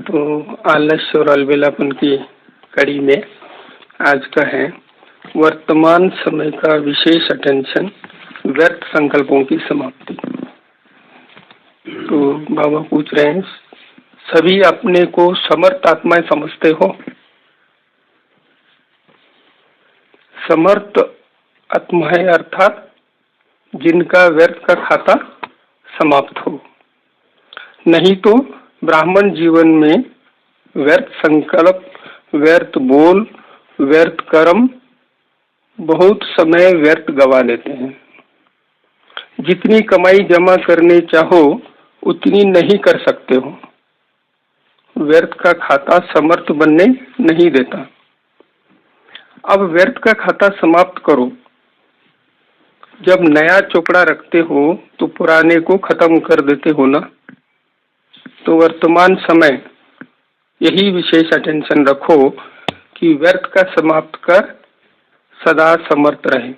तो आलस्य और अलबेलापन की कड़ी में आज का है वर्तमान समय का विशेष अटेंशन, व्यर्थ संकल्पों की समाप्ति। तो बाबा पूछ रहे हैं, सभी अपने को समर्थ आत्माएं समझते हो? समर्थ आत्माएं अर्थात जिनका व्यर्थ का खाता समाप्त हो। नहीं तो ब्राह्मण जीवन में व्यर्थ संकल्प, व्यर्थ बोल, व्यर्थ कर्म, बहुत समय व्यर्थ गवा लेते हैं। जितनी कमाई जमा करने चाहो उतनी नहीं कर सकते हो। व्यर्थ का खाता समर्थ बनने नहीं देता। अब व्यर्थ का खाता समाप्त करो। जब नया चोपड़ा रखते हो तो पुराने को खत्म कर देते हो ना। तो वर्तमान समय यही विशेष अटेंशन रखो कि व्यर्थ का समाप्त कर सदा समर्थ रहे।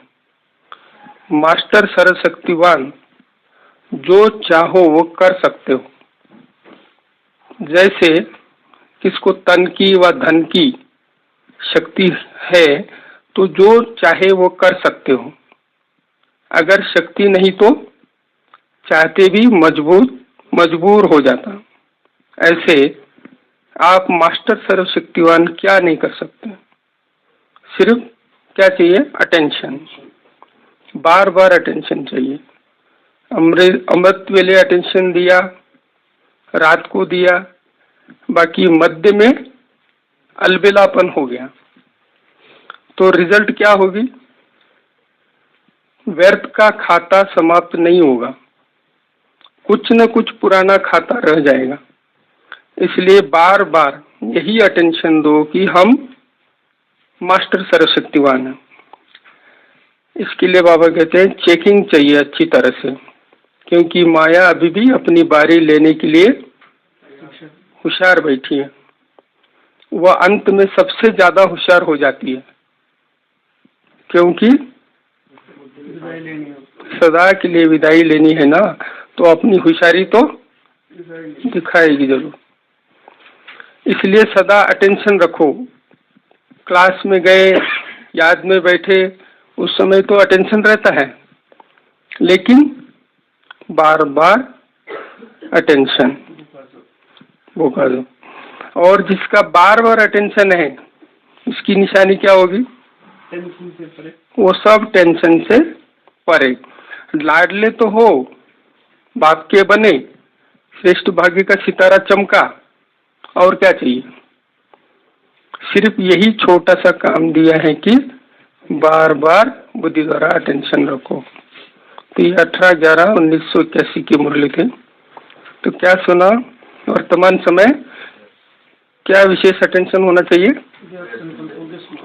मास्टर सर्वशक्तिवान, जो चाहो वो कर सकते हो। जैसे किसको तन की व धन की शक्ति है तो जो चाहे वो कर सकते हो। अगर शक्ति नहीं तो चाहते भी मजबूर हो जाता। ऐसे आप मास्टर सर्वशक्तिवान क्या नहीं कर सकते। सिर्फ क्या चाहिए? अटेंशन। बार बार अटेंशन चाहिए। अमृत वेले अटेंशन दिया, रात को दिया, बाकी मध्य में अलबेलापन हो गया तो रिजल्ट क्या होगी? व्यर्थ का खाता समाप्त नहीं होगा, कुछ न कुछ पुराना खाता रह जाएगा। इसलिए बार बार यही अटेंशन दो कि हम मास्टर सर्वशक्तिवान हैं। इसके लिए बाबा कहते हैं चेकिंग चाहिए अच्छी तरह से, क्योंकि माया अभी भी अपनी बारी लेने के लिए होशियार बैठी है। वह अंत में सबसे ज्यादा होशियार हो जाती है, क्योंकि सदा के लिए विदाई लेनी है ना, तो अपनी होशियारी तो दिखाएगी जरूर। इसलिए सदा अटेंशन रखो। क्लास में गए, याद में बैठे, उस समय तो अटेंशन रहता है, लेकिन बार बार अटेंशन वो कर दो। और जिसका बार बार अटेंशन है उसकी निशानी क्या होगी? टेंशन से परे। वो सब टेंशन से परे। लाडले तो हो, बाप के बने, श्रेष्ठ भाग्य का सितारा चमका, और क्या चाहिए? सिर्फ यही छोटा सा काम दिया है कि बार बार बुद्धि द्वारा अटेंशन रखो। तो ये 18/11/1981 की मुरली थे। तो क्या सुना? वर्तमान समय क्या विशेष अटेंशन होना चाहिए?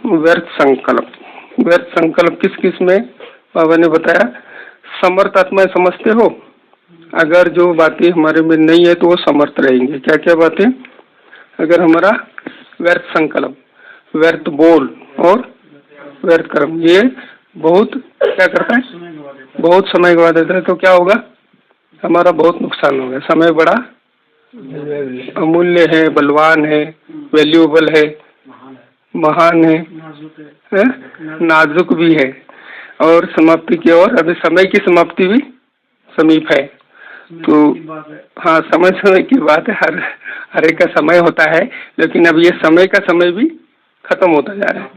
व्यर्थ संकल्प। व्यर्थ संकल्प किस किस में बाबा ने बताया? समर्थ आत्माएं समझते हो? अगर जो बातें हमारे में नहीं है तो वो समर्थ रहेंगे। क्या क्या बातें? अगर हमारा व्यर्थ संकल्प, व्यर्थ बोल और व्यर्थ कर्म, ये बहुत क्या करता है? बहुत समय गवा देता है। तो क्या होगा? हमारा बहुत नुकसान होगा। समय बड़ा अमूल्य है, बलवान है, वैल्यूएबल है, महान है, नाजुक भी है, और समाप्ति की ओर अभी समय की समाप्ति भी समीप है। तो हाँ, समय की बात है। हर एक का समय होता है, लेकिन अब ये समय का समय भी खत्म होता जा रहा है।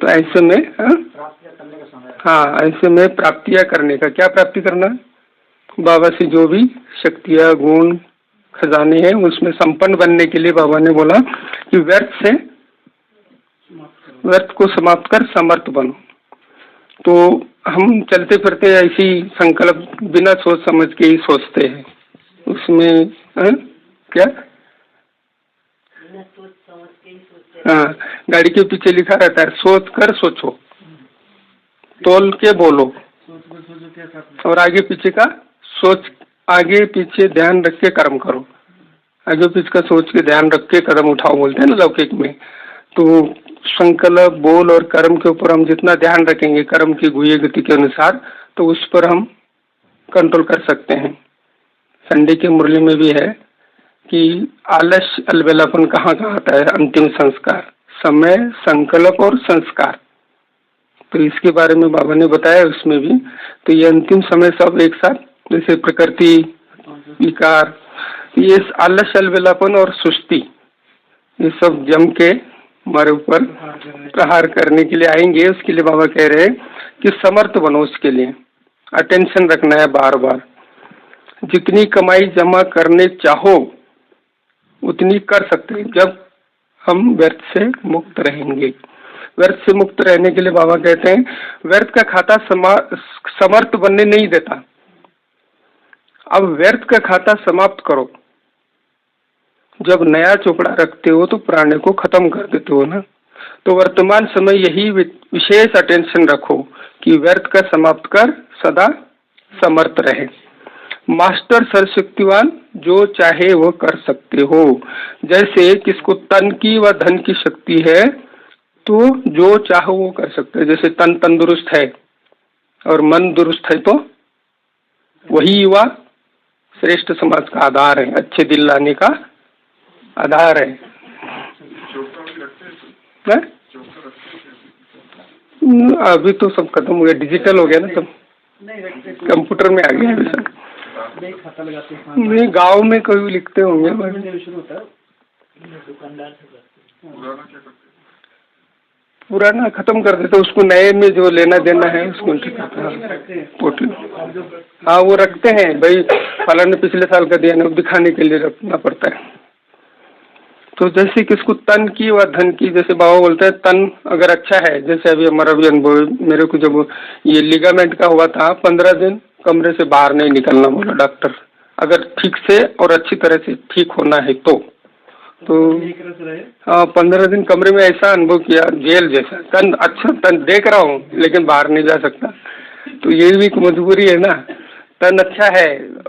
तो ऐसे में हाँ, ऐसे में प्राप्तियां करने का, क्या प्राप्ति करना? बाबा से जो भी शक्तियां, गुण, खजाने हैं, उसमें संपन्न बनने के लिए बाबा ने बोला कि व्यर्थ को समाप्त कर समर्थ बनो। तो हम चलते फिरते ऐसी संकल्प बिना सोच समझ के ही सोचते हैं। उसमें क्या? हाँ, गाड़ी के पीछे लिखा रहता है सोच कर सोचो, तोल के बोलो, और आगे पीछे का सोच, आगे पीछे ध्यान रख के कर्म करो। आगे पीछे का सोच के ध्यान रख के कदम उठाओ बोलते हैं ना लौकिक में। तो संकल्प, बोल और कर्म के ऊपर हम जितना ध्यान रखेंगे कर्म की गुह्य गति के अनुसार, तो उस पर हम कंट्रोल कर सकते हैं। संडे के मुरली में भी है कि आलस अलबेलापन कहाँ कहाँ आता है। अंतिम संस्कार, समय, संकल्प और संस्कार, तो इसके बारे में बाबा ने बताया उसमें भी। तो ये अंतिम समय सब एक साथ, जैसे प्रकृति, विकार, ये आलस अलबेलापन और सुस्ती, ये सब जम के हमारे ऊपर प्रहार करने के लिए आएंगे। उसके लिए बाबा कह रहे हैं कि समर्थ बनो, उसके लिए अटेंशन रखना है बार बार। जितनी कमाई जमा करने चाहो उतनी कर सकते हैं जब हम व्यर्थ से मुक्त रहेंगे। व्यर्थ से मुक्त रहने के लिए बाबा कहते हैं व्यर्थ का खाता समर्थ बनने नहीं देता। अब व्यर्थ का खाता समाप्त करो। जब नया चोपड़ा रखते हो तो पुराने को खत्म कर देते हो ना। तो वर्तमान समय यही विशेष अटेंशन रखो कि व्यर्थ का समाप्त कर सदा समर्थ रहे। मास्टर सर्वशक्तिवान, जो चाहे वो कर सकते हो। जैसे किसको तन की व धन की शक्ति है तो जो चाहो वो कर सकते हैं। जैसे तन तंदुरुस्त है और मन दुरुस्त है तो वही युवा श्रेष्ठ समाज का आधार है, अच्छे दिल लाने का आधार है। अभी तो सब खत्म हो गया, डिजिटल हो गया ना, सब कंप्यूटर में आ गया है। नहीं, गांव में कोई लिखते होंगे। पुराना खत्म कर देते, उसको नए में जो लेना देना है उसको पोर्टल, हाँ वो रखते हैं भाई, फलाने पिछले साल का दिया ना, दिखाने के लिए रखना पड़ता है। तो जैसे किसको तन की व धन की, जैसे बाबा बोलते हैं तन अगर अच्छा है, जैसे अभी हमारा भी अनुभव, मेरे को जब ये लिगामेंट का हुआ था 15 दिन कमरे से बाहर नहीं निकलना बोला डॉक्टर, अगर ठीक से और अच्छी तरह से ठीक होना है तो 15 दिन कमरे में ऐसा अनुभव किया, जेल जैसा। तन अच्छा, तन देख रहा हूँ लेकिन बाहर नहीं जा सकता। तो ये भी एक मजबूरी है ना। तन अच्छा है,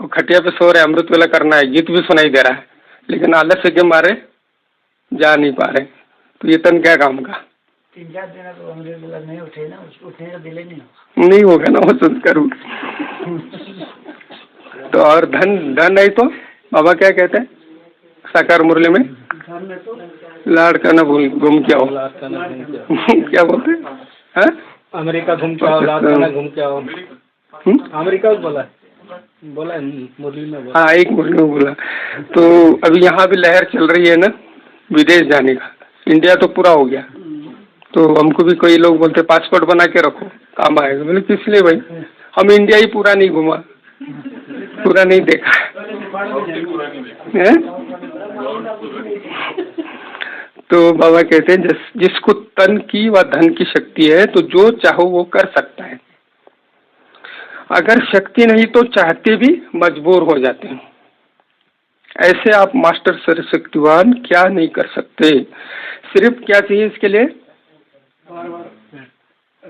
खटिया पे सो रहे, अमृत वेला करना है, गीत भी सुनाई दे रहा है, लेकिन आलस्य के मारे जा नहीं पा रहे। तो ये तन क्या काम का। 3-4 दिन तो अमृत वेला नहीं उठे ना, उठने का दिल नहीं होगा ना वो संस्कार। तो और धन नहीं तो बाबा क्या कहते हैं साकार मुरली में, लाड़ का ना भूल घूम के आओ। क्या बोलते हैं? अमेरिका घूम के आओ, लाड़ का ना घूम के आओ। अमेरिका बोला मुरली में, हाँ एक मुरली में बोला। तो अभी यहाँ भी लहर चल रही है ना विदेश जाने का। इंडिया तो पूरा हो गया, तो हमको भी कोई लोग बोलते पासपोर्ट बना के रखो काम आएगा। बोले किस लिए भाई, हम इंडिया ही पूरा नहीं घूमा, पूरा नहीं देखा है। तो बाबा कहते हैं जिसको तन की व धन की शक्ति है तो जो चाहो वो कर सकता है। अगर शक्ति नहीं तो चाहते भी मजबूर हो जाते हैं। ऐसे आप मास्टर सर्वशक्तिवान क्या नहीं कर सकते। सिर्फ क्या चाहिए इसके लिए,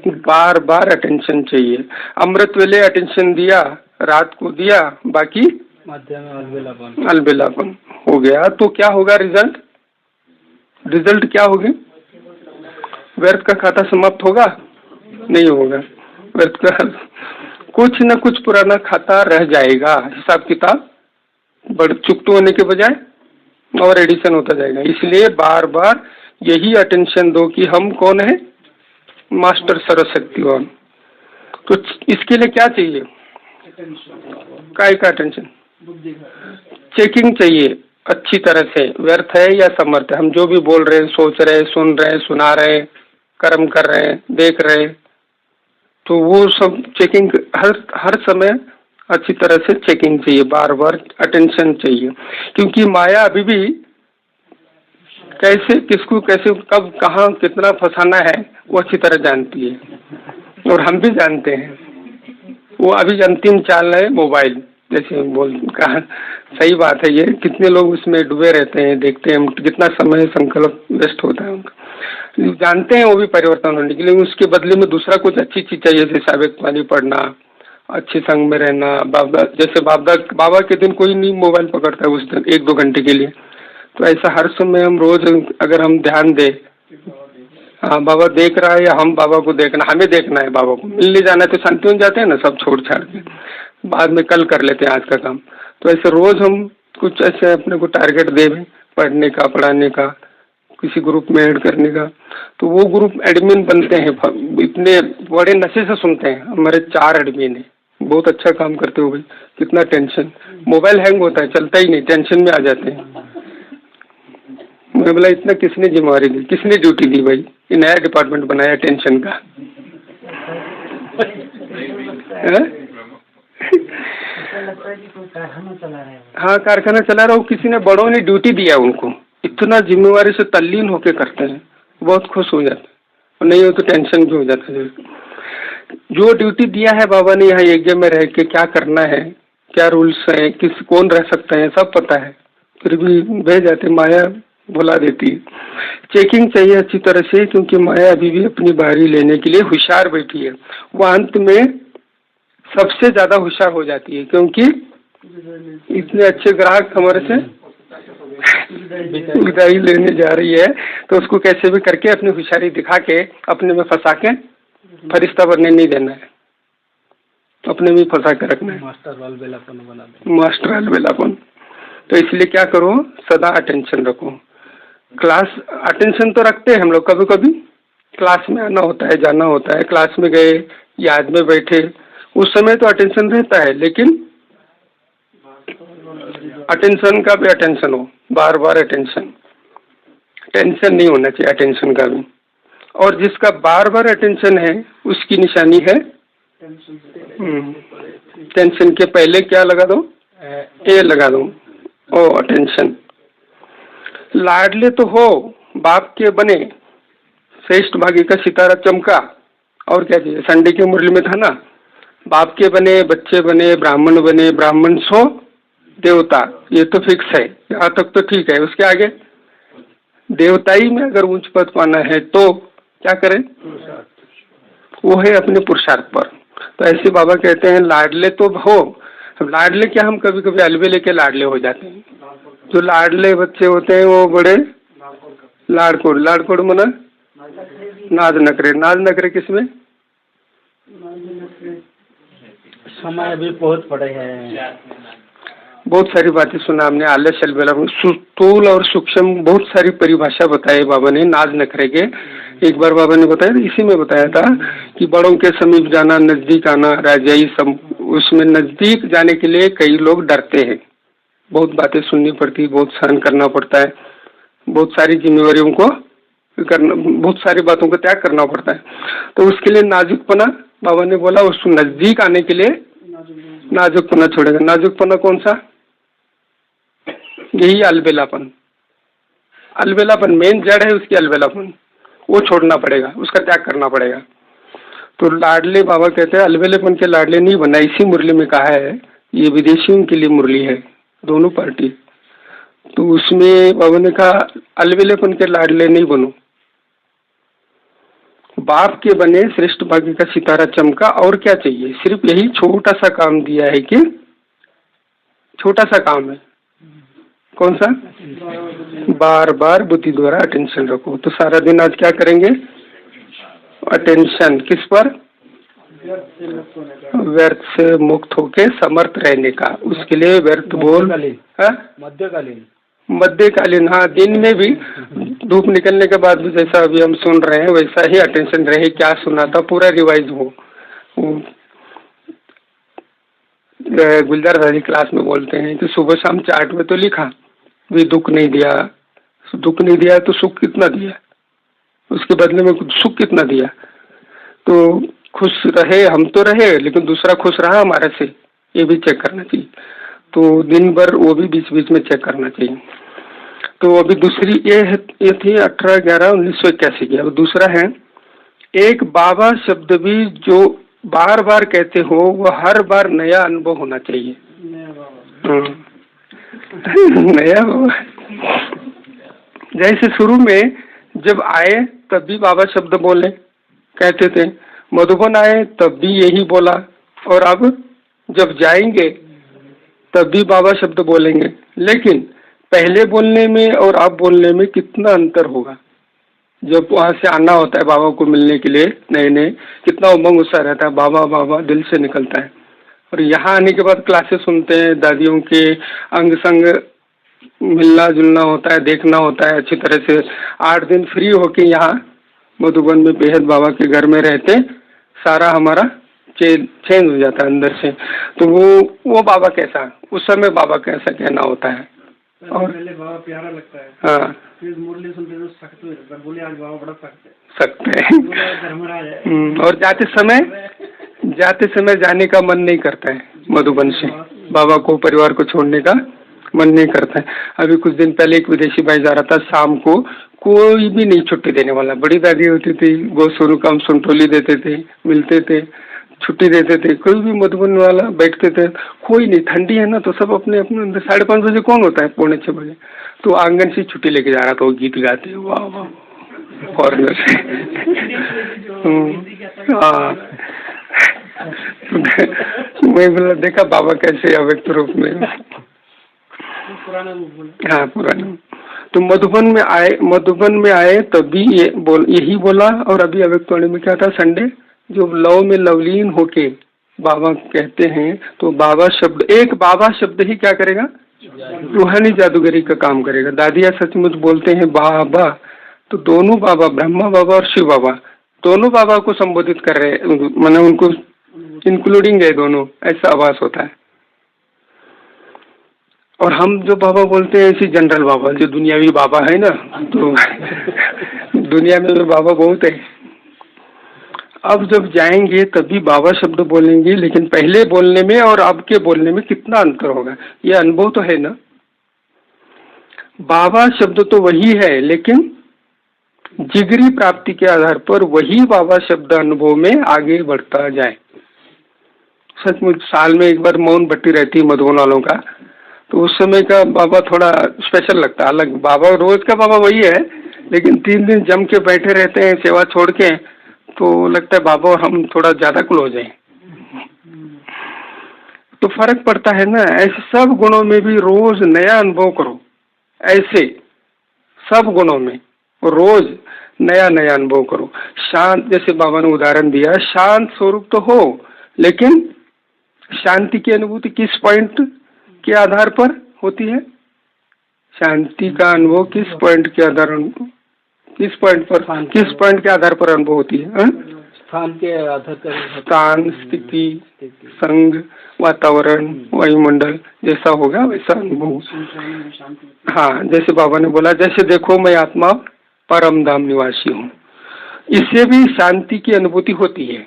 बार बार अटेंशन चाहिए। अमृत वेले अटेंशन दिया, रात को दिया, बाकी अलबेलापन हो गया तो क्या होगा रिजल्ट क्या होगी। व्यर्थ का खाता समाप्त होगा, नहीं होगा। व्यर्थ का कुछ न कुछ पुराना खाता रह जाएगा। हिसाब किताब बढ़ चुकते होने के बजाय और एडिशन होता जाएगा। इसलिए बार बार यही अटेंशन दो कि हम कौन है, मास्टर सर्वशक्तिवान। तो इसके लिए क्या चाहिए, काय का अटेंशन, चेकिंग चाहिए अच्छी तरह से, व्यर्थ है या समर्थ है। हम जो भी बोल रहे हैं, सोच रहे हैं, सुन रहे हैं, सुना रहे हैं, कर्म कर रहे हैं, देख रहे हैं, तो वो सब चेकिंग हर समय अच्छी तरह से चेकिंग चाहिए, बार बार अटेंशन चाहिए। क्योंकि माया अभी भी कैसे किसको कैसे कब कहाँ कितना फंसाना है वो अच्छी तरह जानती है और हम भी जानते हैं। वो अभी अंतिम चाल है मोबाइल, जैसे कहा सही बात है। ये कितने लोग उसमें डूबे रहते हैं, देखते हैं कितना समय संकल्प वेस्ट होता है उनका। जानते हैं वो भी परिवर्तन होने के लिए, उसके बदले में दूसरा कुछ अच्छी चीज चाहिए, जैसे साबित पानी पढ़ना, अच्छे संग में रहना। जैसे बाबा के दिन कोई नहीं मोबाइल पकड़ता है उस दिन 1-2 घंटे के लिए। तो ऐसा हर समय हम रोज अगर हम ध्यान दे, हाँ बाबा देख रहा है या हम बाबा को देखना, हमें देखना है, बाबा को मिलने जाना है तो शांति हो जाते हैं ना, सब छोड़ छाड़ के बाद में कल कर लेते हैं आज का काम। तो ऐसे रोज हम कुछ ऐसे अपने को टारगेट दे भी पढ़ने का, पढ़ाने का, किसी ग्रुप में ऐड करने का, तो वो ग्रुप एडमिन बनते हैं। इतने बड़े नशे से सुनते हैं। हमारे 4 एडमिन है, बहुत अच्छा काम करते हो भाई। कितना टेंशन, मोबाइल हैंग होता है, चलता ही नहीं, टेंशन में आ जाते हैं। मैं बोला इतना किसने जिम्मेवारी दी, किसने ड्यूटी दी भाई? ये नया डिपार्टमेंट बनाया टेंशन का। लगता है कि कोई कारखाना चला रहा है। हाँ, कारखाना चला रहा हूँ, किसी ने, बड़ों ने ड्यूटी दिया उनको, इतना जिम्मेवारी से तल्लीन होके करते हैं, बहुत खुश हो जाते हैं। और नहीं हो तो टेंशन भी हो जाता है। जो ड्यूटी दिया है बाबा ने यहाँ यज्ञ में रह के क्या करना है, क्या रूल्स हैं, किस कौन रह सकता है, सब पता है, फिर भी बह जाते, माया भुला देती है। चेकिंग चाहिए अच्छी तरह से, क्योंकि माया अभी भी अपनी बारी लेने के लिए होशियार बैठी है। वो अंत में सबसे ज्यादा होशियार हो जाती है, क्योंकि इतने अच्छे ग्राहक हमारे से विदाई लेने जा रही है, तो उसको कैसे भी करके अपनी होशियारी दिखा के अपने में फंसा के फरिश्ता बनने नहीं देना है, अपने में फंसा के रखना है, मास्टर अलबेलापन बना दे, मास्टर अलबेलापन। तो इसलिए क्या करो, सदा अटेंशन रखो। क्लास अटेंशन तो रखते हैं हम लोग, कभी कभी क्लास में आना होता है, जाना होता है, क्लास में गए, याद में बैठे, उस समय तो अटेंशन रहता है, लेकिन अटेंशन का भी अटेंशन हो, बार बार अटेंशन, टेंशन नहीं होना चाहिए अटेंशन का भी। और जिसका बार बार अटेंशन है उसकी निशानी है टेंशन के पहले क्या लगा दो, ए लगा दो, ओ अटेंशन। लाडले तो हो, बाप के बने, श्रेष्ठ भागी का सितारा चमका, और क्या चाहिए? संडे की मुरली में था ना, बाप के बने, बच्चे बने, ब्राह्मण सो देवता, ये तो फिक्स है, यहाँ तक तो ठीक है। उसके आगे देवताई में अगर ऊंच पद पाना है तो क्या करें? वो है अपने पुरुषार्थ पर। तो ऐसे बाबा कहते हैं लाडले तो हो। अब लाडले क्या, हम कभी कभी अलबेले के लाडले हो जाते हैं। जो लाडले बच्चे होते हैं वो बड़े लाड़कोड़, लाड़कोड़ मना नाज नखरे, नाज नखरे किसमें? समय अभी बहुत पड़े हैं, बहुत सारी बातें सुना हमने, आलस अलबेला, स्थूल और सूक्ष्म बहुत सारी परिभाषा बताई बाबा ने नाज नखरे के। एक बार बाबा ने बताया, इसी में बताया था कि बड़ों के समीप जाना, नजदीक आना, राजाई उसमें नजदीक जाने के लिए कई लोग डरते हैं, बहुत बातें सुननी पड़ती, बहुत सहन करना पड़ता है, बहुत सारी जिम्मेवारियों को करना, बहुत सारी बातों को त्याग करना पड़ता है। तो उसके लिए नाजुकपना बाबा ने बोला, उस नजदीक आने के लिए नाजुकपना छोड़ेगा। नाजुकपना कौन सा? यही अलबेलापन, अलबेलापन मेन जड़ है उसकी, अलबेलापन, वो छोड़ना पड़ेगा, उसका त्याग करना पड़ेगा। तो लाडले बाबा कहते हैं अलबेलेपन के लाडले नहीं बनना। इसी मुरली में कहा है, ये विदेशियों के लिए मुरली है, दोनों पार्टी। तो उसमें बाबा ने कहा अलबेलेपन के लाडले नहीं बनो, बाप के बने, श्रेष्ठ भाग्य का सितारा चमका। और क्या चाहिए? सिर्फ यही छोटा सा काम दिया है कि छोटा सा काम है, कौन सा? बार बार बुद्धि द्वारा अटेंशन रखो। तो सारा दिन आज क्या करेंगे? अटेंशन किस पर? व्यर्थ से मुक्त होके समर्थ रहने का। उसके लिए व्यर्थ बोल, मध्यकालीन, हाँ, दिन में भी धूप निकलने के बाद भी जैसा अभी हम सुन रहे हैं वैसा ही अटेंशन रहे, क्या सुना था पूरा रिवाइज हो। गुलजार दादी क्लास में बोलते हैं कि सुबह शाम चार्ट में तो लिखा भी दुख नहीं दिया, दुख नहीं दिया तो सुख कितना दिया, उसके बदले में सुख कितना दिया। तो खुश रहे, हम तो रहे, लेकिन दूसरा खुश रहा हमारे से, ये भी चेक करना चाहिए। तो दिन भर वो भी बीच बीच में चेक करना चाहिए। तो अभी दूसरी ये थी 18/11/1981 की। अब दूसरा है, एक बाबा शब्द भी जो बार बार कहते हो वो हर बार नया अनुभव होना चाहिए। नया बाबा, जैसे शुरू में जब आए तब भी बाबा शब्द बोले, कहते थे, मधुबन आए तब भी यही बोला, और अब जब जाएंगे तब भी बाबा शब्द बोलेंगे। लेकिन पहले बोलने में और अब बोलने में कितना अंतर होगा। जब वहाँ से आना होता है बाबा को मिलने के लिए नए नए, कितना उमंग उत्साह रहता है, बाबा बाबा दिल से निकलता है। और यहाँ आने के बाद क्लासेस सुनते हैं, दादियों के अंग संग मिलना जुलना होता है, देखना होता है अच्छी तरह से। 8 दिन फ्री होके यहाँ मधुबन में बेहद बाबा के घर में रहते, सारा हमारा चेंज हो जाता है अंदर से। तो वो बाबा कैसा, उस समय बाबा कैसा कहना होता है। और पहले बाबा प्यारा लगता है, हाँ, फिर मुरली सुनते तो सख्त हो जाता है, बोले आज बाबा बड़ा सख्त है। और जाते समय जाने का मन नहीं करता है मधुबन से, बाबा को परिवार को छोड़ने का मन नहीं करता है। अभी कुछ दिन पहले एक विदेशी भाई जा रहा था, शाम को कोई भी नहीं छुट्टी देने वाला। बड़ी दादी होती थी, वो शुरू काम सुनटोली देते थे, मिलते थे, छुट्टी देते थे, कोई भी मधुबन वाला बैठते थे, कोई नहीं। ठंडी है ना तो सब अपने अपने अंदर। 5:30 बजे कौन होता है, 5:45 बजे तो आंगन से छुट्टी लेके जा रहा था, वो गीत गाते, वाह वाह फॉरनर से। हाँ, मैं बोला देखा बाबा कैसे अव्यक्त रूप में। हाँ, पुराना। तो मधुबन में आए तभी यही बोला। और अभी अव्यक्त वाणी में क्या था, संडे जो लव में लवलीन होके बाबा कहते हैं, तो बाबा शब्द, एक बाबा शब्द ही क्या करेगा, रूहानी जादूगरी का काम करेगा। दादिया सचमुच बोलते हैं बाबा, तो दोनों बाबा, ब्रह्मा बाबा और शिव बाबा, दोनों बाबा को संबोधित कर रहे, माने उनको इंक्लूडिंग है दोनों, ऐसा आवाज होता है। और हम जो बाबा बोलते हैं ऐसी जनरल बाबा, जो दुनियावी बाबा है ना, तो दुनिया में तो बाबा बहुत है। अब जब जाएंगे तभी बाबा शब्द बोलेंगे, लेकिन पहले बोलने में और अब के बोलने में कितना अंतर होगा, ये अनुभव तो है ना। बाबा शब्द तो वही है, लेकिन जिगरी प्राप्ति के आधार पर वही बाबा शब्द अनुभव में आगे बढ़ता जाए। सचमुच साल में एक बार मौन बट्टी रहती है मधुबन वालों का, तो उस समय का बाबा थोड़ा स्पेशल लगता है, अलग। बाबा रोज का बाबा वही है, लेकिन 3 दिन जम के बैठे रहते हैं सेवा छोड़ के, तो लगता है बाबा और हम थोड़ा ज्यादा क्लोज हैं, तो फर्क पड़ता है ना। ऐसे सब गुणों में भी रोज नया अनुभव करो, ऐसे सब गुणों में रोज नया नया अनुभव करो। शांत, जैसे बाबा ने उदाहरण दिया, शांत स्वरूप तो हो, लेकिन शांति की अनुभूति किस पॉइंट के आधार पर होती है, शांति का अनुभव किस पॉइंट के आधार, किस पॉइंट के आधार पर अनुभव होती है, स्थान के आधार पर, स्थान, स्थिति, संग, वातावरण, वायुमंडल जैसा होगा वैसा अनुभव। हाँ, जैसे बाबा ने बोला, जैसे देखो मैं आत्मा परम धाम निवासी हूँ, इससे भी शांति की अनुभूति होती है।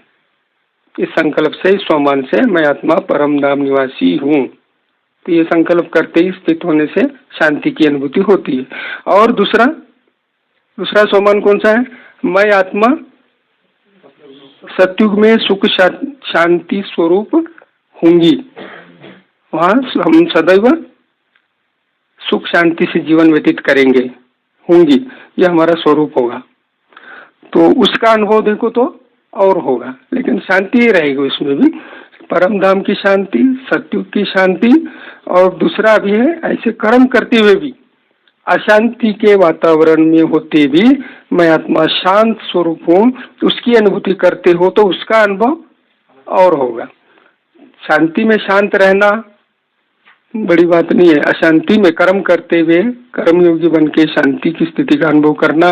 इस संकल्प से, स्वमान से, मैं आत्मा परम धाम निवासी हूँ, तो ये संकल्प करते ही स्थित होने से शांति की अनुभूति होती है। और दूसरा स्वमान कौन सा है, मैं आत्मा सत्युग में सुख शांति स्वरूप होंगी, वहाँ हम सदैव सुख शांति से जीवन व्यतीत करेंगे, होंगी, ये हमारा स्वरूप होगा। तो उसका अनुभव देखो तो और होगा, लेकिन शांति ही रहेगी उसमें भी, परम धाम की शांति, सत्युग की शांति। और दूसरा भी है, ऐसे कर्म करते हुए भी, अशांति के वातावरण में होते भी मैं आत्मा शांत स्वरूप हूँ, उसकी अनुभूति करते हो तो उसका अनुभव और होगा। शांति में शांत रहना बड़ी बात नहीं है, अशांति में कर्म करते हुए कर्मयोगी बन के शांति की स्थिति का अनुभव करना,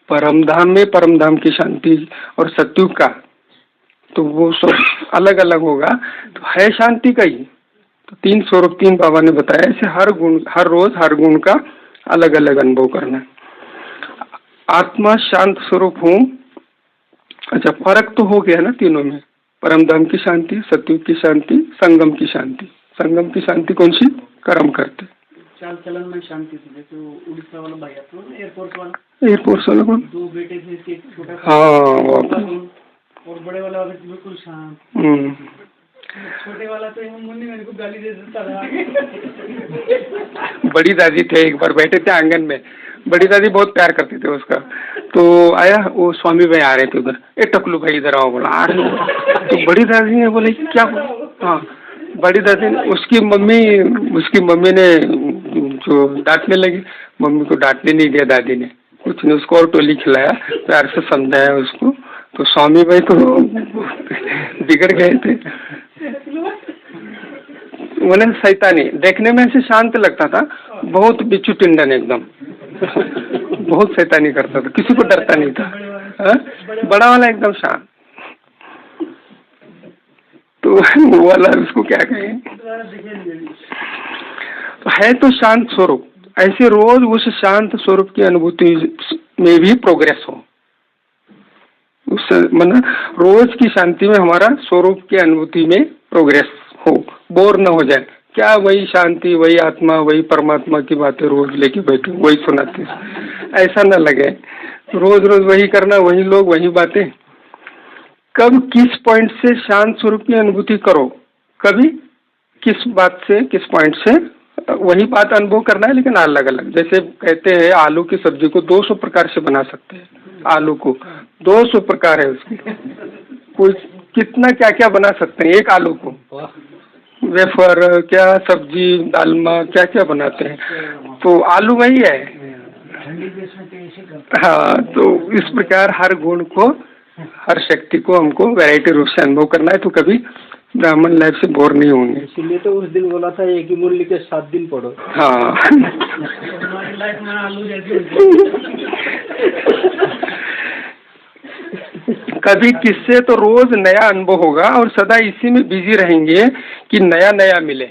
परम धाम में परम धाम की शांति और सत्युग का, तो वो सब अलग अलग होगा। तो है शांति का ही तो 3 स्वरूप, 3 बाबा ने बताया, ऐसे हर गुण, हर रोज हर गुण का अलग अलग अनुभव करना। आत्मा शांत स्वरूप हूँ, अच्छा फर्क तो हो गया ना तीनों में, परम धाम की शांति, सत्युग की शांति, संगम की शांति। संगम की शांति कौन सी, कर्म करते। चाल चलन में शांति थी, जैसे उड़ीसा वाला भाई आता है, एयरपोर्ट वाला कौन, 2 बेटे थे, एक छोटा, हाँ, और बड़े वाला बिल्कुल शांत, छोटे वाला तो मुन्नी मेरे को गाली दे देता था। बड़ी दादी थे, एक बार बैठे थे आंगन में, बड़ी दादी बहुत प्यार करती थी उसका, तो आया वो स्वामी भाई आ रहे थे उधर, ए टकलू भाई इधर आओ, बोला आ रहे हो, तो बड़ी दादी ने बोले क्या, हाँ बड़ी दादी ने, उसकी मम्मी ने जो डांटने लगी, मम्मी को डांटने नहीं दिया दादी ने, कुछ ने उसको और टोली खिलाया, प्यार से समझाया उसको, तो स्वामी भाई तो बिगड़ गए थे। बोले शैतानी, देखने में ऐसे शांत लगता था, बहुत बिच्छू टिंडन एकदम बहुत शैतानी करता था, किसी को डरता नहीं था। बड़ा वाला एकदम शांत। तो वो वाला उसको क्या कहें, तो है तो शांत स्वरूप। ऐसे रोज उस शांत स्वरूप की अनुभूति में भी प्रोग्रेस हो, उस मतलब रोज की शांति में हमारा स्वरूप की अनुभूति में प्रोग्रेस हो, बोर न हो जाए। क्या वही शांति, वही आत्मा, वही परमात्मा की बातें रोज लेके बैठे, वही सुनाते, ऐसा न लगे रोज रोज वही करना, वही लोग, वही बातें। कब किस पॉइंट से शांत स्वरूप की अनुभूति करो, कभी किस बात से, किस पॉइंट से वही बात अनुभव करना है, लेकिन अलग अलग। जैसे कहते हैं आलू की सब्जी को 200 प्रकार से बना सकते हैं, आलू को 200 प्रकार है उसकी, कुछ कितना क्या क्या बना सकते हैं एक आलू को, वेफर क्या, सब्जी, दालमा, क्या क्या बनाते हैं। तो आलू वही है। हाँ, तो इस प्रकार हर गुण को, हर शक्ति को हमको वैरायटी रूप से अनुभव करना है, तो कभी ब्राह्मण लाइफ से बोर नहीं होंगे। इसलिए तो उस दिन बोला था एक ही मूल्य के 7 दिन पढ़ो। हाँ कभी किससे तो रोज नया अनुभव होगा और सदा इसी में बिजी रहेंगे कि नया नया मिले।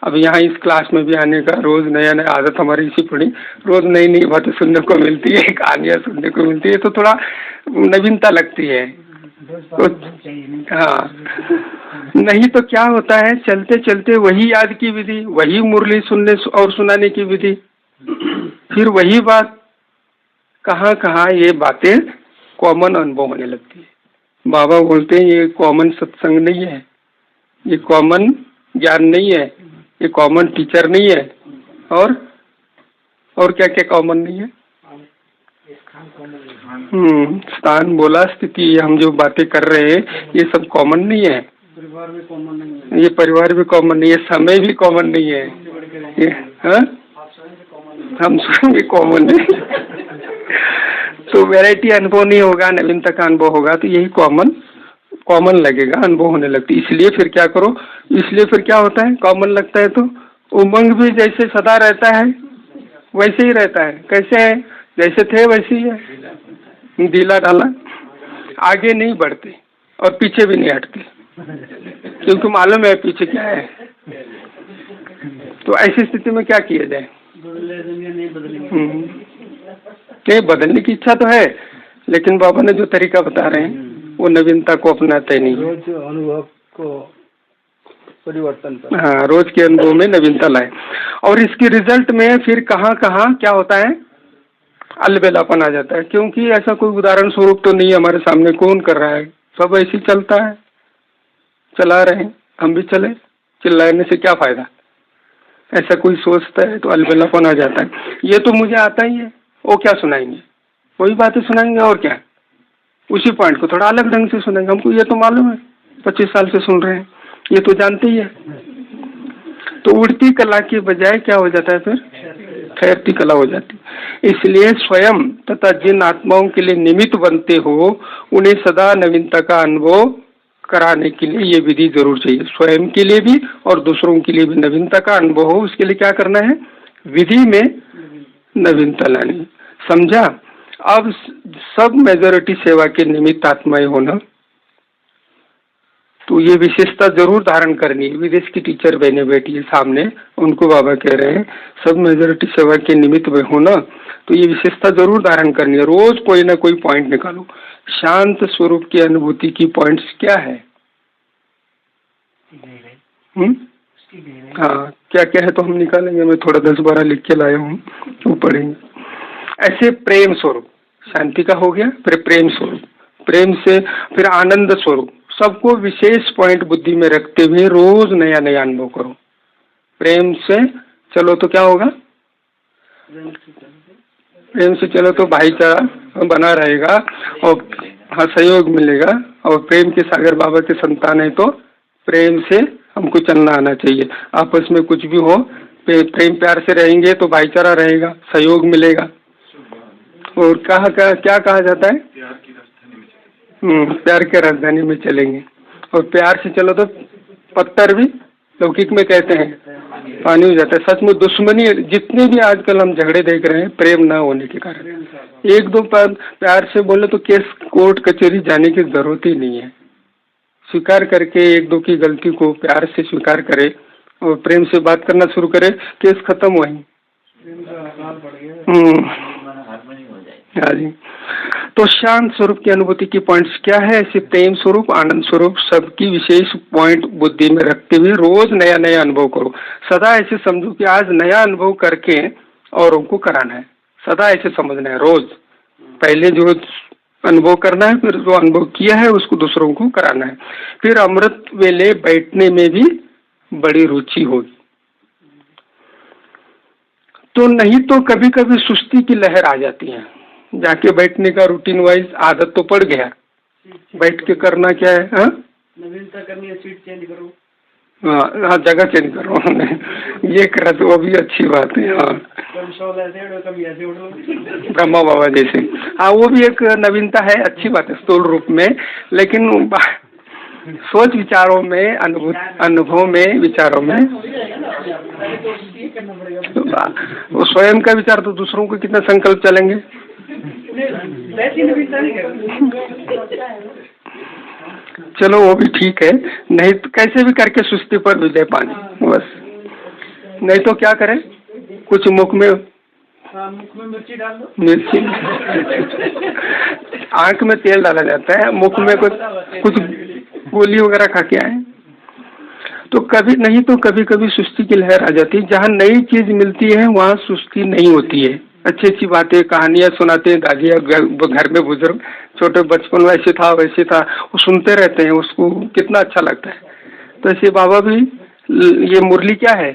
अब यहाँ इस क्लास में भी आने का रोज नया नया आदत हमारी इसी पड़ी, रोज नई नई बातें सुनने को मिलती है, कहानियाँ सुनने को मिलती है, तो थोड़ा नवीनता लगती है। तो हाँ, नहीं तो क्या होता है, चलते चलते वही याद की विधि, वही मुरली सुनने और सुनाने की विधि, फिर वही बात, कहाँ कहाँ ये बातें कॉमन अनुभव होने लगती है। बाबा बोलते हैं ये कॉमन सत्संग नहीं है, ये कॉमन ज्ञान नहीं है, ये कॉमन टीचर नहीं है, और क्या क्या कॉमन नहीं है। स्थान बोला, स्थिति, हम जो बातें कर रहे हैं ये सब कॉमन नहीं है, परिवार भी कॉमन नहीं है, ये परिवार भी कॉमन नहीं है, समय भी कॉमन नहीं है, ये हम स्वयं भी कॉमन नहीं। तो वैरायटी अनुभव नहीं होगा, नवीनता का अनुभव होगा, तो यही कॉमन लगेगा, अनुभव होने लगती। इसलिए फिर क्या करो, इसलिए फिर क्या होता है, कॉमन लगता है तो उमंग भी जैसे सदा रहता है वैसे ही रहता है। कैसे है, जैसे थे वैसे ही है, ढीला ढाला, आगे नहीं बढ़ते और पीछे भी नहीं हटते, क्योंकि मालूम है पीछे क्या है। तो ऐसी स्थिति में क्या किया जाए, नहीं बदलने की इच्छा तो है, लेकिन बाबा ने जो तरीका बता रहे हैं वो नवीनता को अपनाते नहीं, रोज अनुभव को परिवर्तन कर। हाँ, रोज के अनुभव में नवीनता लाए। और इसके रिजल्ट में फिर कहाँ कहाँ क्या होता है, अलबेलापन आ जाता है, क्योंकि ऐसा कोई उदाहरण स्वरूप तो नहीं हमारे सामने, कौन कर रहा है, सब ऐसे ही चलता है, चला रहे हैं, हम भी चले, चिल्लाने से क्या फायदा। ऐसा कोई सोचता है तो अलबेलापन आ जाता है। ये तो मुझे आता ही है, वो क्या सुनाएंगे, वही बातें सुनाएंगे और क्या, उसी पॉइंट को थोड़ा अलग ढंग से सुनेंगे, हमको ये तो मालूम है, 25 साल से सुन रहे हैं, ये तो जानते ही है। तो उड़ती कला की बजाय क्या हो जाता है, फिर ठहरती कला हो जाती। इसलिए स्वयं तथा जिन आत्माओं के लिए निमित्त बनते हो उन्हें सदा नवीनता का अनुभव कराने के लिए ये विधि जरूर चाहिए, स्वयं के लिए भी और दूसरों के लिए भी नवीनता का अनुभव हो, उसके लिए क्या करना है, विधि में नवीनता लानी। समझा। अब सब मेजॉरिटी सेवा के निमित्त आत्माएं होना, तो ये विशेषता जरूर धारण करनी है। विदेश की टीचर बहने बैठी है सामने, उनको बाबा कह रहे हैं सब मेजॉरिटी सेवा के निमित्त में होना, तो ये विशेषता जरूर धारण करनी है। रोज कोई ना कोई पॉइंट निकालो, शांत स्वरूप की अनुभूति की पॉइंट्स क्या है, हाँ क्या क्या है तो हम निकालेंगे, मैं थोड़ा 10-12 लिख के लाया हूँ, वो पढ़ेंगे। ऐसे प्रेम स्वरूप, शांति का हो गया, फिर प्रेम स्वरूप, प्रेम से फिर आनंद स्वरूप, सबको विशेष पॉइंट बुद्धि में रखते हुए रोज नया नया अनुभव करो। प्रेम से चलो तो क्या होगा, प्रेम से चलो तो भाईचारा बना रहेगा और हाँ सहयोग मिलेगा, और प्रेम के सागर बाबा के संतान है तो प्रेम से हमको चलना आना चाहिए। आपस में कुछ भी हो प्रेम प्यार से रहेंगे तो भाईचारा रहेगा, सहयोग मिलेगा। और क्या कहा जाता है, प्यार की राजधानी में चलेंगे, और प्यार से चलो तो पत्थर भी लौकिक में कहते हैं पानी हो जाता है। सच में दुश्मनी, जितने भी आजकल हम झगड़े देख रहे हैं प्रेम ना होने के कारण। एक दो प्यार से बोले तो केस कोर्ट कचहरी जाने की जरूरत ही नहीं है। स्वीकार करके एक दो की गलती को प्यार से स्वीकार करे और प्रेम से बात करना शुरू करे, केस खत्म वही। हाँ जी। तो शांत स्वरूप की अनुभूति की पॉइंट्स क्या है? ऐसे प्रेम स्वरूप, आनंद स्वरूप, सबकी विशेष पॉइंट बुद्धि में रखते हुए रोज नया नया अनुभव करो। सदा ऐसे समझो कि आज नया अनुभव करके औरों को कराना है। सदा ऐसे समझना है, रोज पहले जो अनुभव करना है, फिर जो अनुभव किया है उसको दूसरों को कराना है। फिर अमृत वेले बैठने में भी बड़ी रुचि होगी। तो नहीं तो कभी कभी सुस्ती की लहर आ जाती है। जाके बैठने का रूटीन वाइज आदत तो पड़ गया, बैठ के करना क्या है? हाँ, नवीनता करनी है, सीट चेंज करो। हाँ, जगह चेंज करो ये करा तो वो भी अच्छी बात है। हाँ, ब्रह्मा बाबा जैसे, हाँ वो भी एक नवीनता है, अच्छी बात है स्थूल रूप में। लेकिन सोच विचारों में, अनुभव में, विचारों में वो स्वयं का विचार तो दूसरों को कितना संकल्प चलेंगे। चलो वो भी ठीक है, नहीं तो कैसे भी करके सुस्ती पर विजय पानी बस। नहीं तो क्या करें, कुछ मुख में मिर्ची डाल दो। मिर्ची आंख में तेल डाला जाता है, मुख में कुछ गोली वगैरह खा के आए तो कभी नहीं तो कभी कभी सुस्ती की लहर आ जाती है। जहाँ नई चीज मिलती है वहाँ सुस्ती नहीं होती है। अच्छी अच्छी बातें, कहानियां सुनाते हैं दादियाँ, घर में बुजुर्ग, छोटे बचपन में ऐसे था वैसे था, वो सुनते रहते हैं, उसको कितना अच्छा लगता है। तो ऐसे बाबा भी, ये मुरली क्या है?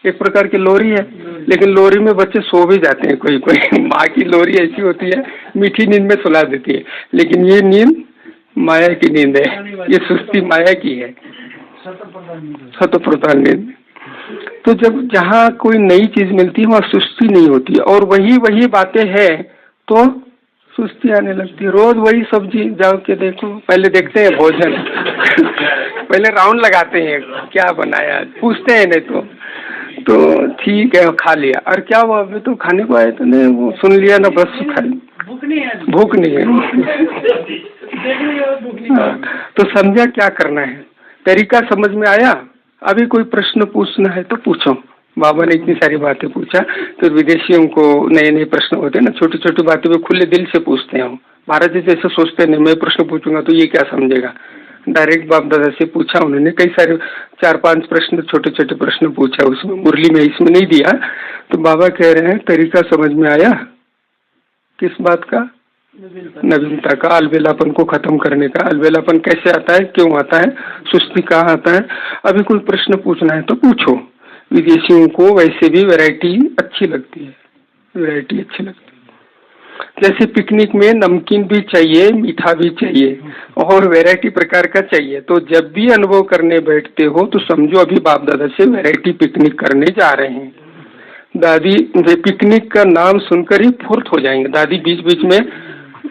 एक प्रकार की लोरी है, लेकिन लोरी में बच्चे सो भी जाते हैं। कोई कोई माँ की लोरी ऐसी होती है, मीठी नींद में सुला देती है, लेकिन ये नींद माया की नींद है, ये सुस्ती माया की है, सतप्रधान नींद। तो जब जहाँ कोई नई चीज मिलती है वहाँ सुस्ती नहीं होती है, और वही बातें हैं तो सुस्ती आने लगती है। रोज वही सब्जी जाओ के देखो, पहले देखते हैं भोजन पहले राउंड लगाते हैं क्या बनाया, पूछते हैं, नहीं तो ठीक है खा लिया, और क्या हुआ अभी तो खाने को आए तो नहीं, वो सुन लिया ना बस खा लिया, भूख नहीं है तो समझा क्या करना है, तरीका समझ में आया। अभी कोई प्रश्न पूछना है तो पूछो। बाबा ने इतनी सारी बातें पूछा, तो विदेशियों को नए नए प्रश्न होते हैं ना, छोटी छोटी बातें वो खुले दिल से पूछते हैं। भारत जैसे सोचते नहीं मैं प्रश्न पूछूंगा तो ये क्या समझेगा। डायरेक्ट बाप दादा से पूछा उन्होंने, कई सारे 4-5 प्रश्न, छोटे छोटे प्रश्न पूछा, उसमें मुरली में इसमें नहीं दिया। तो बाबा कह रहे हैं तरीका समझ में आया किस बात का? नवीनता का, अलबेलापन को खत्म करने का। अलबेलापन कैसे आता है, क्यों आता है, सुस्ती कहाँ आता है। अभी कोई प्रश्न पूछना है तो पूछो। विदेशियों को वैसे भी वैरायटी अच्छी लगती है, वैरायटी अच्छी लगती है। जैसे पिकनिक में नमकीन भी चाहिए, मीठा भी चाहिए, और वैरायटी प्रकार का चाहिए। तो जब भी अनुभव करने बैठते हो तो समझो अभी बाप दादा से वैरायटी पिकनिक करने जा रहे हैं। दादी पिकनिक का नाम सुनकर ही फुर्त हो जाएंगे। दादी बीच बीच में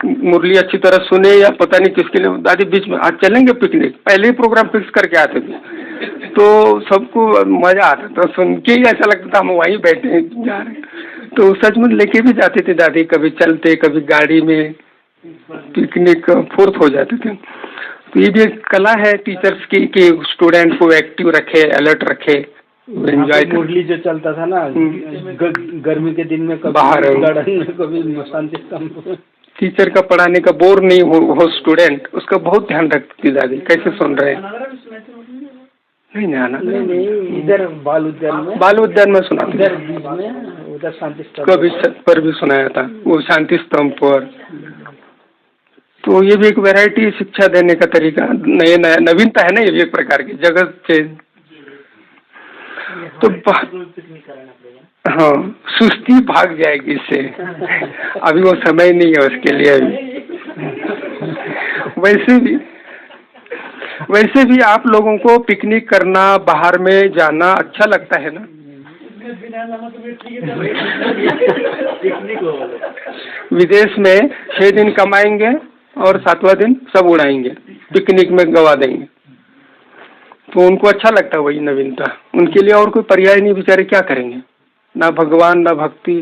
मुरली अच्छी तरह सुने या पता नहीं किसके लिए, दादी बीच में आज चलेंगे पिकनिक, पहले ही प्रोग्राम फिक्स करके आते थे, तो सबको मजा आता था, सुन के ही ऐसा लगता था हम वहीं बैठे जा रहे हैं। तो सच में लेके भी जाते थे दादी, कभी चलते कभी गाड़ी में, पिकनिक फुर्त हो जाते थे। तो ये भी एक कला है टीचर्स की कि स्टूडेंट को एक्टिव रखे, अलर्ट रखे, एंजॉय। मुरली जो चलता था ना गर्मी के दिन में, कभी बाहर कभी शांति स्तंभ, टीचर का पढ़ाने का बोर नहीं हो स्टूडेंट, उसका बहुत ध्यान रखती दादी, कैसे सुन रहे हैं। नहीं आना, इधर बाल उद्यान में सुना, उधर शांति स्तंभ, कभी छत पर भी सुनाया था, वो शांति स्तंभ पर। तो ये भी एक वैरायटी शिक्षा देने का तरीका, नए नया नवीनता है ना, ये भी एक प्रकार की जगत चेंज। तो हाँ, सुस्ती भाग जाएगी इससे, अभी वो समय नहीं है उसके लिए अभी। वैसे भी आप लोगों को पिकनिक करना, बाहर में जाना अच्छा लगता है ना। विदेश में 6 दिन कमाएंगे और 7वां दिन सब उड़ाएंगे, पिकनिक में गवा देंगे। तो उनको अच्छा लगता है वही नवीनता, उनके लिए और कोई पर्याय नहीं, बेचारे क्या करेंगे, ना भगवान ना भक्ति,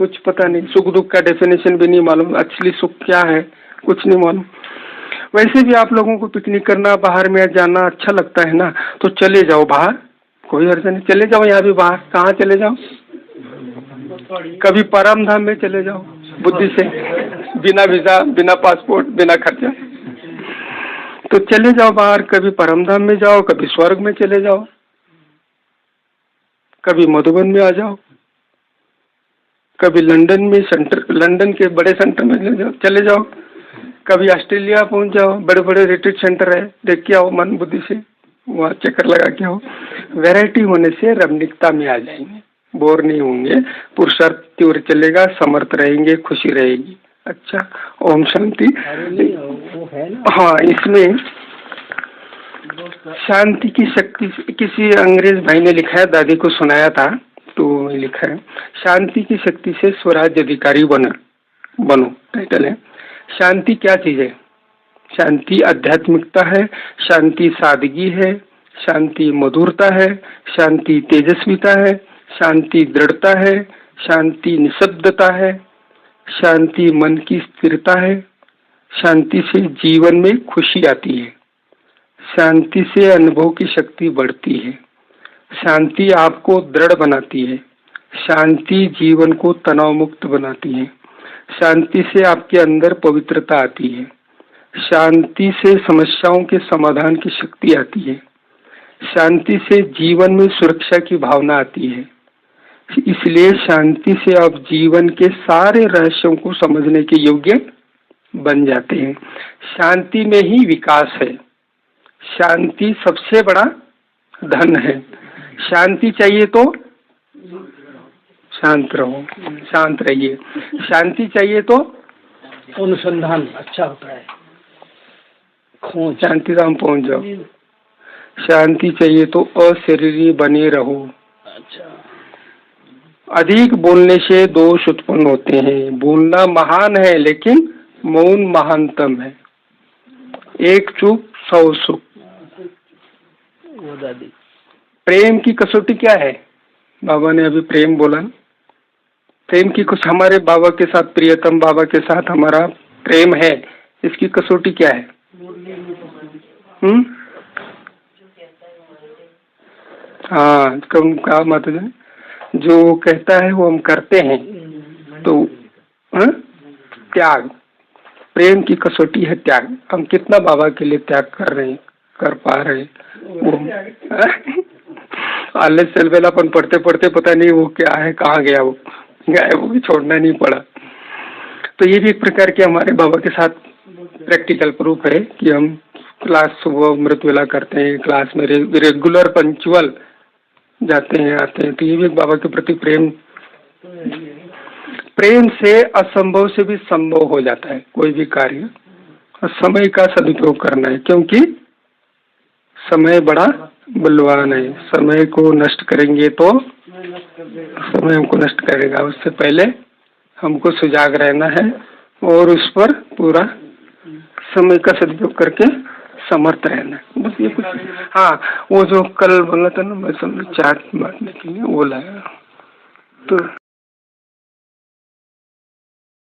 कुछ पता नहीं, सुख दुख का डेफिनेशन भी नहीं मालूम, असली सुख क्या है कुछ नहीं मालूम। वैसे भी आप लोगों को पिकनिक करना, बाहर में जाना अच्छा लगता है ना, तो चले जाओ बाहर, कोई अर्थ नहीं, चले जाओ यहाँ भी बाहर, कहाँ चले जाओ, कभी परम धाम में चले जाओ बुद्धि से, बिना वीजा बिना पासपोर्ट बिना खर्चा, तो चले जाओ बाहर, कभी परम धाम में जाओ, कभी स्वर्ग में चले जाओ, कभी मधुबन में आ जाओ, कभी लंदन में सेंटर, लंदन के बड़े सेंटर में चले जाओ, कभी ऑस्ट्रेलिया पहुंच जाओ, बड़े बड़े रिट्रीट सेंटर है, देख के आओ मन बुद्धि से, वहाँ चक्कर लगा के आओ। वैरायटी होने से रमणीकता में आ जाएंगे, बोर नहीं होंगे, पुरुषार्थ की ओर चलेगा, समर्थ रहेंगे, खुशी रहेगी। अच्छा, ओम शांति। हाँ, इसमें शांति की शक्ति, किसी अंग्रेज भाई ने लिखा है, दादी को सुनाया था, तो लिखा है शांति की शक्ति से स्वराज्य अधिकारी बनो, टाइटल है। शांति क्या चीज है? शांति आध्यात्मिकता है, शांति सादगी है, शांति मधुरता है, शांति तेजस्विता है, शांति दृढ़ता है, शांति निशब्दता है, शांति मन की स्थिरता है, शांति से जीवन में खुशी आती है, शांति से अनुभव की शक्ति बढ़ती है, शांति आपको दृढ़ बनाती है, शांति जीवन को तनाव मुक्त बनाती है, शांति से आपके अंदर पवित्रता आती है, शांति से समस्याओं के समाधान की शक्ति आती है, शांति से जीवन में सुरक्षा की भावना आती है। इसलिए शांति से आप जीवन के सारे रहस्यों को समझने के योग्य बन जाते हैं। शांति में ही विकास है, शांति सबसे बड़ा धन है। शांति चाहिए तो शांत रहो, शांत रहिए। शांति चाहिए तो अनुसंधान अच्छा होता है, खोज, शांति धाम पहुंच जाओ। शांति चाहिए तो अशरीरी बने रहो। अच्छा, अधिक बोलने से दोष उत्पन्न होते हैं। बोलना महान है लेकिन मौन महानतम है। एक चुप 100 सुख। वो दादी, प्रेम की कसौटी क्या है? बाबा ने अभी प्रेम बोला। प्रेम की कुछ, हमारे बाबा के साथ, प्रियतम बाबा के साथ हमारा प्रेम है, इसकी कसौटी क्या है? हाँ, कहा माता जी, जो कहता है वो हम करते हैं, तो त्याग। प्रेम की कसौटी है त्याग। हम कितना बाबा के लिए त्याग कर रहे हैं, कर पा रहे हैं? वो आलस चलबेलापन पढ़ते पढ़ते पता नहीं वो क्या है, कहाँ गया वो, गायब, वो भी छोड़ना नहीं पड़ा। तो ये भी एक प्रकार के हमारे बाबा के साथ प्रैक्टिकल प्रूफ है कि हम क्लास सुबह अमृत वेला करते हैं, क्लास में रेगुलर पंक्चुअल जाते हैं, आते हैं। तो ये भी एक बाबा के प्रति प्रेम। प्रेम से असंभव से भी संभव हो जाता है कोई भी कार्य। और समय का सदुपयोग करना है, क्योंकि समय बड़ा बलवान है। समय को नष्ट करेंगे तो समय हमको नष्ट करेगा। उससे पहले हमको सजग रहना है और उस पर पूरा समय का सदुपयोग करके समर्थ रहना है। बस ये कुछ। हाँ, वो जो कल बोला था ना, मैं समझ चाट बांटने के लिए वो लाया। तो